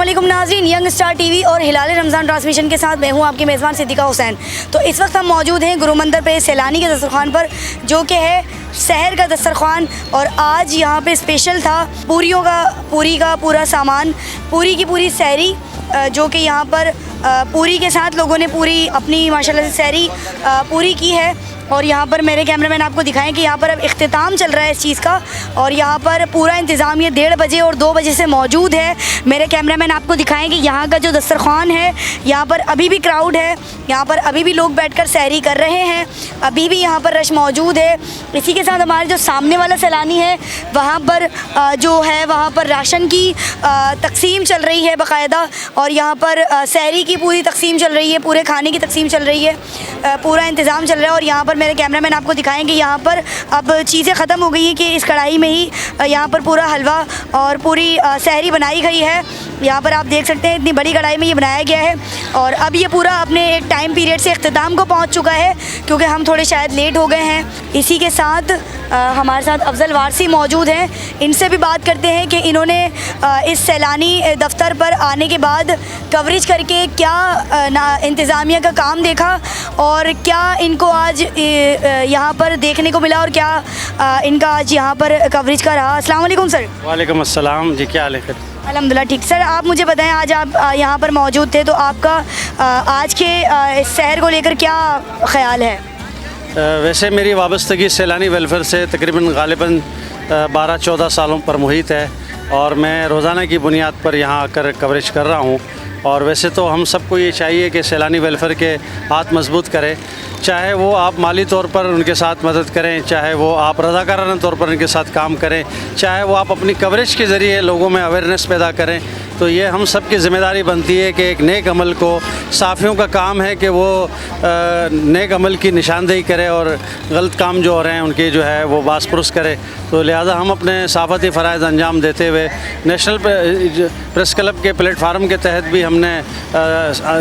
अस्सलामुअलैकुम नाज़रीन, young star TV और हिलाल रमज़ान ट्रांसमिशन के साथ मैं हूं आपकी मेज़बान सिद्दीक़ा हुसैन। तो इस वक्त हम मौजूद हैं गुरु मंदिर पे सैलानी के दस्तरखान पर, जो कि है शहर का दस्तरखान। और आज यहाँ पे स्पेशल था पूरी का पूरा सामान, पूरी की पूरी सहरी, जो कि यहाँ पर पूरी के साथ लोगों ने पूरी अपनी माशाल्लाह से सहरी पूरी की है। और यहाँ पर मेरे कैमरामैन आपको दिखाएं कि यहाँ पर अब इख्तिताम चल रहा है इस चीज़ का, और यहाँ पर पूरा इंतज़ाम ये 1:30 बजे और 2 बजे से मौजूद है। मेरे कैमरामैन आपको दिखाएं कि यहाँ का जो दस्तरखान है, यहाँ पर अभी भी क्राउड है, यहाँ पर अभी भी लोग बैठकर सहरी कर रहे हैं, अभी भी यहाँ पर रश मौजूद है। इसी के साथ हमारे जो सामने वाला सैलानी है, वहाँ पर जो है वहाँ पर राशन की तकसीम चल रही है बाकायदा, और यहाँ पर सहरी की पूरी तकसीम चल रही है, पूरे खाने की तकसीम चल रही है, पूरा इंतज़ाम चल रहा है। और यहाँ पर मेरे कैमरामैन आपको दिखाएंगे यहाँ पर अब चीज़ें ख़त्म हो गई हैं कि इस कढ़ाई में ही यहाँ पर पूरा हलवा और पूरी सहरी बनाई गई है। यहाँ पर आप देख सकते हैं इतनी बड़ी कढ़ाई में ये बनाया गया है, और अब ये पूरा अपने एक टाइम पीरियड से इख्तिताम को पहुँच चुका है, क्योंकि हम थोड़े शायद लेट हो गए हैं। इसी के साथ हमारे साथ अफजल वारसी मौजूद हैं, इनसे भी बात करते हैं कि इन्होंने इस सैलानी दफ्तर पर आने के बाद कवरेज करके क्या इंतज़ामिया का काम देखा, और क्या इनको आज यहाँ पर देखने को मिला, और क्या इनका आज यहाँ पर कवरेज का रहा। अस्सलाम वालेकुम सर। वालेकुम अस्सलाम जी, क्या हाल है? अल्हम्दुलिल्लाह ठीक। सर आप मुझे बताएं, आज आप यहाँ पर मौजूद थे, तो आपका आज के इस शहर को लेकर क्या ख़याल है? वैसे मेरी वाबस्तगी सैलानी वेलफेयर से तकरीबन गालिबन 12-14 सालों पर मुहित है, और मैं रोज़ाना की बुनियाद पर यहाँ आकर कवरेज कर रहा हूँ। और वैसे तो हम सबको ये चाहिए कि सैलानी वेलफेयर के हाथ मजबूत करें, चाहे वो आप माली तौर पर उनके साथ मदद करें, चाहे वो आप रज़ाकाराना तौर पर उनके साथ काम करें, चाहे वो आप अपनी कवरेज के ज़रिए लोगों में अवेयरनेस पैदा करें। तो ये हम सब की ज़िम्मेदारी बनती है कि एक नेक अमल को, साफ़ियों का काम है कि वो नेक अमल की निशानदेही करे और गलत काम जो हो रहे हैं उनकी जो है वो बासपुरस करे। तो लिहाजा हम अपने सहाफ़ती फ़राइज़ अंजाम देते हुए नेशनल प्रेस क्लब के प्लेटफार्म के तहत भी हमने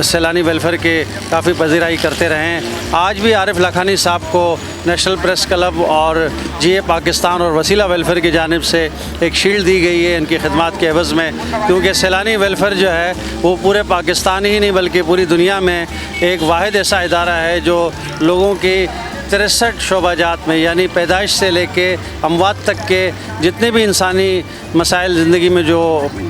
सैलानी वेलफेयर की काफ़ी पजीराई करते रहे हैं। आज भी आरिफ लखानी साहब को नेशनल प्रेस क्लब और GA पाकिस्तान और वसीला वेलफेयर की जानिब से एक शील्ड दी गई है इनकी खिदमत के एवज़ में, क्योंकि सैलानी वेलफेयर जो है वो पूरे पाकिस्तान ही नहीं बल्कि पूरी दुनिया में एक वाहिद ऐसा इदारा है जो लोगों की 63 शोबाजात में, यानी पैदाइश से लेके अमवात तक के जितने भी इंसानी मसाइल ज़िंदगी में जो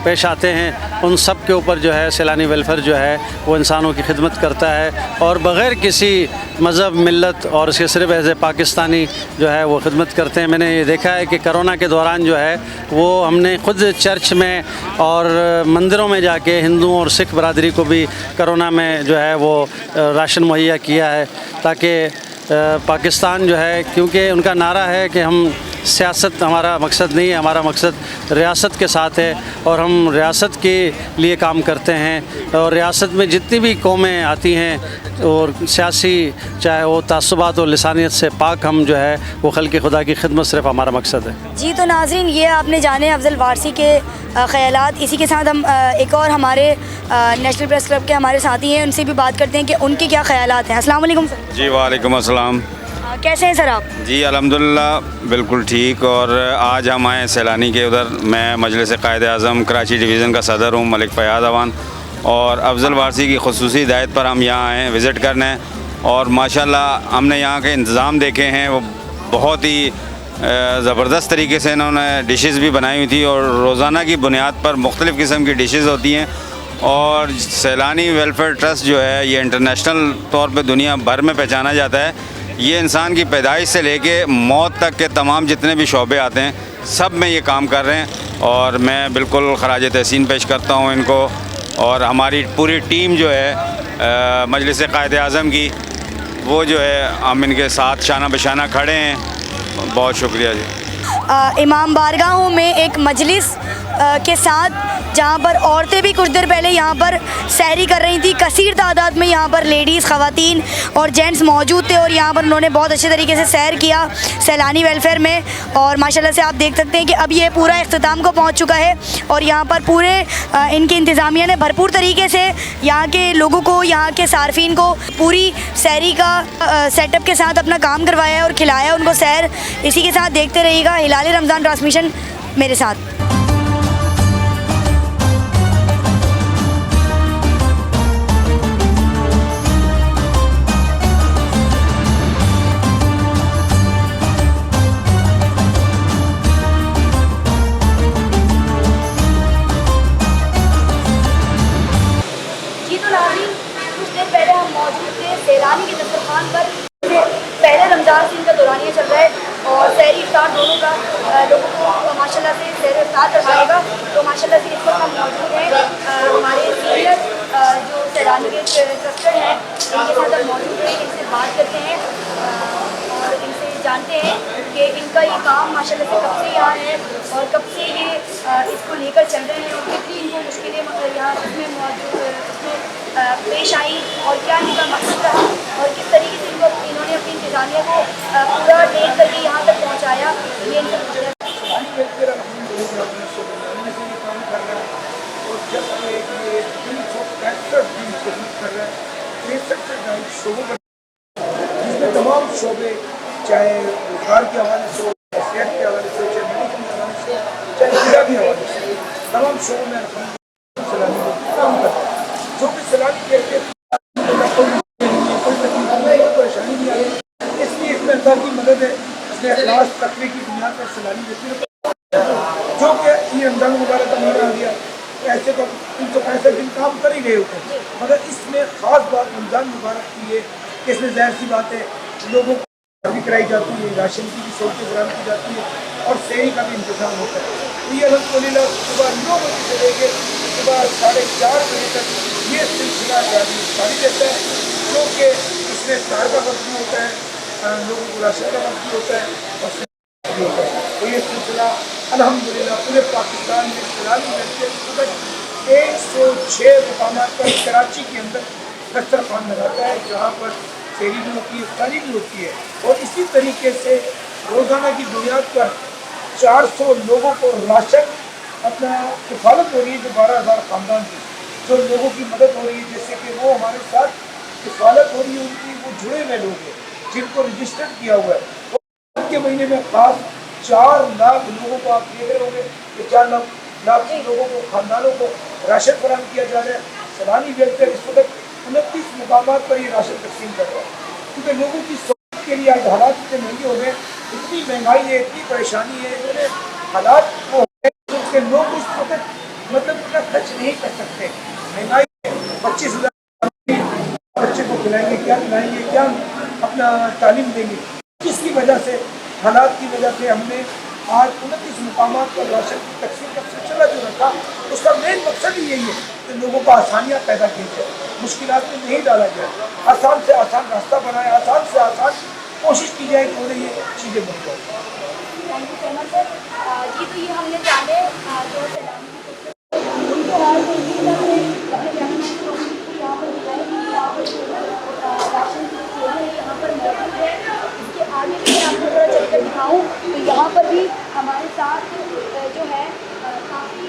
पेश आते हैं उन सब के ऊपर जो है सैलानी वेलफेयर जो है वो इंसानों की खिदमत करता है, और बग़ैर किसी मज़हब, मिलत और इसके सिर्फ एज़ ए पाकिस्तानी जो है वो खिदमत करते हैं। मैंने ये देखा है कि कोरोना के दौरान जो है वो हमने ख़ुद चर्च में और मंदिरों में जाके हिंदुओं और सिख बरादरी को भी कोरोना में जो है वो राशन मुहैया किया है, ताकि पाकिस्तान जो है, क्योंकि उनका नारा है कि हम सियासत हमारा मकसद नहीं है, हमारा मकसद रियासत के साथ है, और हम रियासत के लिए काम करते हैं। और रियासत में जितनी भी कौमें आती हैं और सियासी चाहे वो तासुबात और लिसानियत से पाक, हम जो है वो खल्क़ खुदा की खिदमत सिर्फ हमारा मकसद है जी। तो नाज़रीन, ये आपने जाने अफजल वारसी के ख़यालात। इसी के साथ हम एक और हमारे नेशनल प्रेस क्लब के हमारे साथी हैं, उनसे भी बात करते हैं कि उनके क्या ख़यालात हैं। अस्सलाम वालेकुम सर। जी वालेकुम अस्सलाम। कैसे हैं सर आप? जी अल्हम्दुलिल्लाह बिल्कुल ठीक। और आज हम आए सैलानी के उधर। मैं मजलिस क़ायद-ए-आज़म कराची डिवीज़न का सदर हूँ, मलिक फ़याज़ अवान, और अफजल वारसी की ख़ुसूसी हिदायत पर हम यहाँ आए विज़िट करने। और माशाल्लाह हमने यहाँ के इंतज़ाम देखे हैं, वो बहुत ही ज़बरदस्त तरीके से इन्होंने डिशेज़ भी बनाई हुई थी, और रोज़ाना की बुनियाद पर मुख्तलिफ़ किस्म की डिशेज़ होती हैं। और सैलानी वेलफेयर ट्रस्ट जो है ये इंटरनेशनल तौर पे दुनिया भर में पहचाना जाता है। ये इंसान की पैदाइश से लेके मौत तक के तमाम जितने भी शोबे आते हैं सब में ये काम कर रहे हैं, और मैं बिल्कुल खराज तहसीन पेश करता हूँ इनको। और हमारी पूरी टीम जो है मजलिस क़ायद-ए-आज़म की, वो जो है हम इनके साथ शाना बशाना खड़े हैं। बहुत शुक्रिया जी। इमाम बारगाहों में एक मजलिस के साथ, जहाँ पर औरतें भी कुछ देर पहले यहाँ पर सहरी कर रही थी। कसीर तादाद में यहाँ पर लेडीज़, ख़वातीन और जेंट्स मौजूद थे, और यहाँ पर उन्होंने बहुत अच्छे तरीके से सैर किया सैलानी वेलफेयर में। और माशाल्लाह से आप देख सकते हैं कि अब ये पूरा इख्तिताम को पहुँच चुका है, और यहाँ पर पूरे इनके इंतज़ामिया ने भरपूर तरीके से यहाँ के लोगों को, यहाँ के सार्फिन को पूरी सहरी का सेटअप के साथ अपना काम करवाया है और खिलाया उनको सैर। इसी के साथ देखते रहिएगा हिलाल रमज़ान ट्रांसमिशन मेरे साथ। इनका ये काम माशाल्लाह से कब से यहाँ है और कब से ये इसको लेकर चल रहे हैं और कितनी इनको मुश्किलें यहाँ इसमें पेश आई और क्या इनका मकसद था और किस तरीके से इन्होंने अपनी इंतज़ामिया को पूरा टेक करके यहाँ तक पहुँचाया, ये इनसे पूछना। जिसमें तमाम शोबे चाहे रोजगार के हवाले से हो, सेहत के हवाले से हो, चाहे मेडिकल के हवाले से, चाहे क्रीड़ा के हवाले से, तमाम शोबों में सैलानी काम करता है। जो कि सैलानी के कोई परेशानी नहीं आई, इसलिए इसमें अल्लाह की मदद है। इसमें अखलास तकवे की बुनियाद पर सैलानी देती है, जो कि ये रमजान मुबारक का महीना आ गया। ऐसे तो 365 दिन काम कर ही रहे होते हैं, मगर इसमें ख़ास बात रमज़ान मुबारक की है कि इसमें ज़ाहिर सी बात है लोगों को भी कराई जाती है, राशन की भी सहूलतें फराहम की जाती है और सहरी का भी इंतज़ाम होता है। तो ये अल्हम्दुलिल्लाह सुबह 9 बजे से लेकर सुबह 4:30 बजे तक ये सिलसिला जारी रहता है, क्योंकि इसमें इफ्तार का वक्त भी होता है, लोगों को राशन का वक्त भी होता है और भी होता है। तो ये सिलसिला अल्हम्दुलिल्लाह पूरे पाकिस्तान में सैलानी वेलफेयर ट्रस्ट 106 मुकामात पर कराची के अंदर दस्तरखान लगाता है, जहाँ पर सहरी भी होती है, इफ्तारी भी होती है। और इसी तरीके से रोज़ाना की बुनियाद पर 400 लोगों को राशन अपना किफ़ालत हो रही है, जो 12,000 ख़ानदान की जो लोगों की मदद हो रही है, जैसे कि वो हमारे साथ किफ़ालत हो रही है उनकी, वो जुड़े हुए लोग हैं जिनको रजिस्टर किया हुआ है। के महीने में खास 4 लाख लोगों को आप देख रहे होंगे कि 4 लाख लोगों को, खानदानों को राशन फराहम किया जा रहा है। सैलानी वेलफेयर इस वक्त 29 मुकामात पर ये राशन तकसीम कर रहा है, क्योंकि लोगों की सहूलत के लिए आज हालात इतने महंगे हो गए, इतनी महंगाई है, इतनी परेशानी है, इतने हालात वो है कि लोग इस वक्त मतलब उतना खर्च नहीं कर सकते। महंगाई 25,000 बच्चे को खिलाएंगे, क्या खिलाएंगे, क्या अपना तालीम देंगे। इसकी वजह से, हालात की वजह से हमने आज 29 मुकामात पर राशन की तकसीम का सिलसिला जो रखा, उसका मेन मकसद ही यही है कि लोगों को आसानियाँ पैदा की जाए, मुश्किलात में नहीं डाला जाए, आसान से आसान रास्ता बनाए, आसान से आसान कोशिश की जाए कि उन्हें ये चीज़ें बन जाए। Thank you so much sir ji. तो ये हमने जाने जो सैलानी उनको हाल में ये अपने कैमरामैन को यहाँ पर दिखाए कि यहाँ पर राशन की चीज़ें यहाँ पर मौजूद है। इसके आगे भी मैं आपको थोड़ा चलकर दिखाऊँ तो यहाँ पर भी हमारे साथ जो है काफ़ी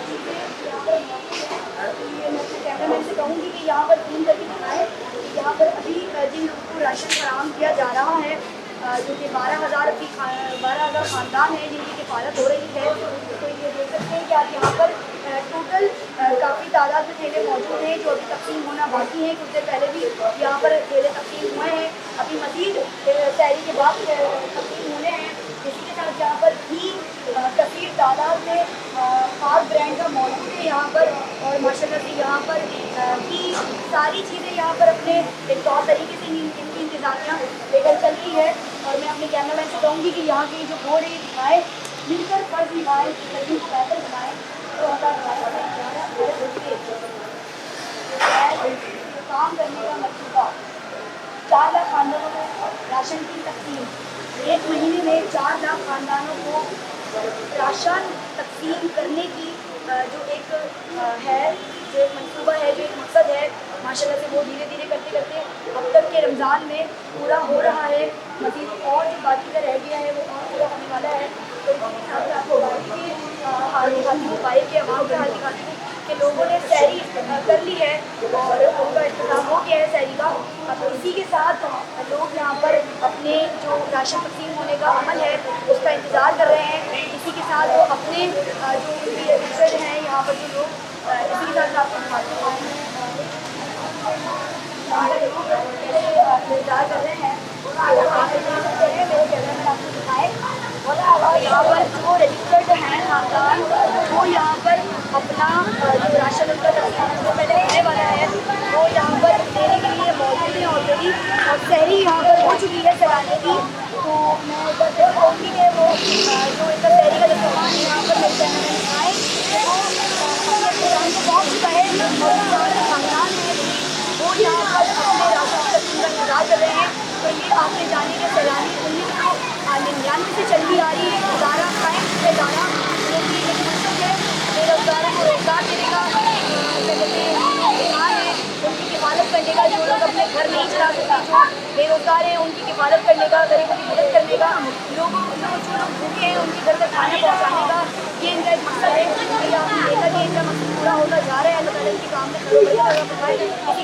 चीज़ें यहाँ पर मौजूद है। तो ये मैं अपने कैमरामैन से कहूँगी कि यहाँ पर जूम करके दिखाएँ कि यहाँ पर अभी जिन लोगों को राशन फराहम किया जा रहा है, जो कि 12,000 ख़ानदान हैं जिनकी किफ़ालत हो रही है। तो ये देख सकते हैं कि आप यहाँ पर टोटल काफ़ी तादाद में ठेले मौजूद हैं जो अभी तकसीम होना बाकी हैं। कुछ देर पहले भी यहाँ पर ठेले तकसीम हुए हैं, अभी मज़ीद सहरी के बाद तकसीम होने हैं। इसी के साथ यहाँ पर भी कसीर तादाद में खास ब्रांड का मौजूद है यहाँ पर और माशाल्लाह से यहाँ पर की सारी चीज़ें यहाँ पर अपने एक तौर तरीके से इनकी इंतज़ामिया लेकर चल रही है। और मैं अपने कैमरामैन से कहूँगी कि यहाँ की जो बोर्ड है दिखाएँ, मिलकर फर्ज निभाएँ, ज़िंदगी को बेहतर बनाएँ। तो काम करने का मकसद 4 लाख ख़ानदानों को राशन की तकसीम, एक महीने में 4 लाख ख़ानदानों को राशन तकसीम करने की जो एक है, जो एक मनसूबा है, जो एक मकसद है, माशाल्लाह से वो धीरे धीरे करते करते अब तक के रमज़ान में पूरा हो रहा है। मज़ीद और जो बाकी का रह गया है वो और पूरा होने वाला है। तो इसके साथ आपको बाकी की हाल दिखाती हूँ, बाइक के अवाम का हाल दिखाती हूँ कि लोगों ने सहरी कर ली है और उनका इंतज़ाम हो गया है सहरी का। अब इसी के साथ लोग यहाँ पर अपने जो राशन तकसीम होने का अमल है उसका इंतज़ार कर रहे हैं। इसी के साथ वो अपने जो यूज़र हैं यहाँ पर जो लोग, इसी के साथ आपको दिखाते हैं इंतज़ार कर रहे हैं। आप देख सकते हैं मेरे कैमरे में आपको दिखाएँ और यहाँ पर जो रजिस्टर्ड हैं खानदान वो यहाँ पर अपना जो राशन उनका जो पहले आने वाला है वो यहाँ पर देने के लिए मौजूद है ऑलरेडी। और सहरी यहाँ पर हो चुकी है सैलानी की। तो मैं एक बार फिर कहूँगी कि वो जो इनका सहरी का जो सामान यहाँ पर मेरे कैमरे में दिखाएँ वो अपने दुकान को पहुँच चुका है और जो खानदान है वो यहाँ पर अपने राशन तकसीम का इंतजार कर रहे हैं। तो ये आपने जाने के सैलानी 1999 से चल रही ला सके, जो बेरोजगार हैं उनकी किफ़ालत करने का, गरीबों की मदद करने का, लोगों जो लोग भूखे हैं उनके घर तक खाना पहुँचाने का, ये इनका एक मकसद है। नेता जी इनका मकसद पूरा होता जा रहा है। अल्लाह ताला इनकी काम में खैर बरकत अता फरमाए।